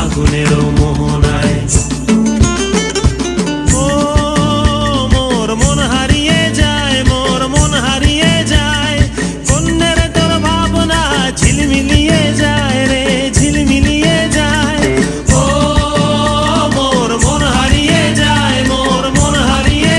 ফাগুনের মোহনায়। ও মোর মন হারিয়ে যায়, মোর মন হারিয়ে যায়, কন্যের তোর ভাবনা ঝিলমিলিয়ে যায় রে, ঝিলমিলিয়ে যায়। ও মোর মন হারিয়ে যায়, মোর মন হারিয়ে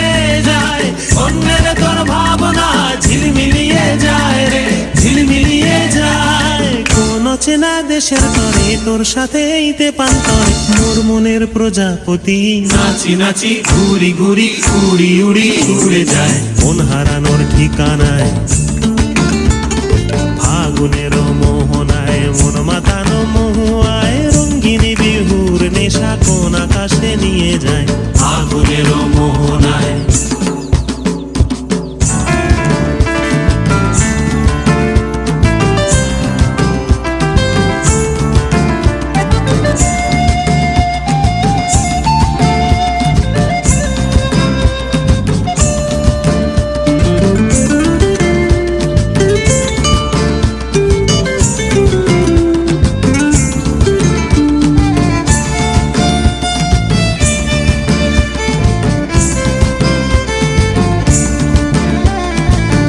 যায়, কন্যের তোর ভাবনা ঝিলমিলিয়ে যায় রে, ঝিলমিলিয়ে যায়। কোন চেনা দেশের তরে তোর সাথে এইতে পান্তরে, মোর মনের প্রজাপতি নাচি নাচি ঘুরি ঘুরি উড়ি উড়ি উড়ে যায় মন হারানোর ঠিকানায়। ফাগুনের মোহনায় মন মাতানো মহুয়ায়, রঙ্গিনী বিহুর নেশা কোন আকাশে নিয়ে যায় ফাগুনের মোহনায়।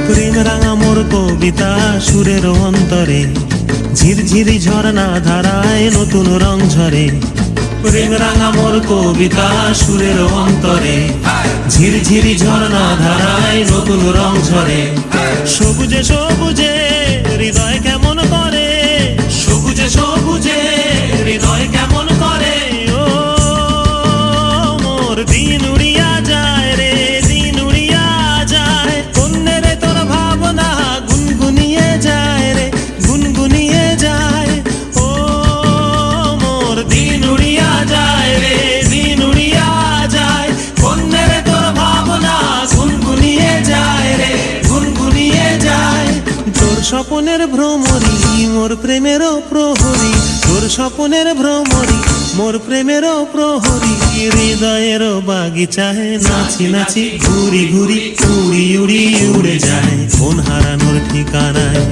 প্রেম রাঙা মোর কবিতা সুরের অন্তরে, ঝিরঝিরি ঝর্ণা ধারায় নতুন রং ঝরে। প্রেম রাঙা মোর কবিতা সুরের অন্তরে, ঝিরঝিরি ঝর্ণা ধারায় নতুন রং ঝরে। সবুজে সবুজে হৃদয় কেমন করে, সবুজে সবুজে হৃদয় কেমন করে। ও মোর দিন উড়িয়া যায় রে, দিন উড়িয়া যায়, কন্যের তোর ভাবনা গুনগুনিয়ে যায় রে, গুনগুনিয়ে যায়। ও মোর দিন উড়িয়া যায় রে, দিন উড়িয়া যায়, কন্যের তোর ভাবনা গুনগুনিয়ে যায় রে, গুনগুনিয়ে যায়। তোর স্বপনের ভ্রমরি মোর প্রেমেরও প্রহরী, তোর স্বপনের ভ্রমরি মোর প্রেমেরও প্রহরী। হৃদয়ের বাগিচায় নাচি নাচি ঘুরি ঘুরি উড়ি উড়ি উড়ে যায় মন হারানোর ঠিকানায়।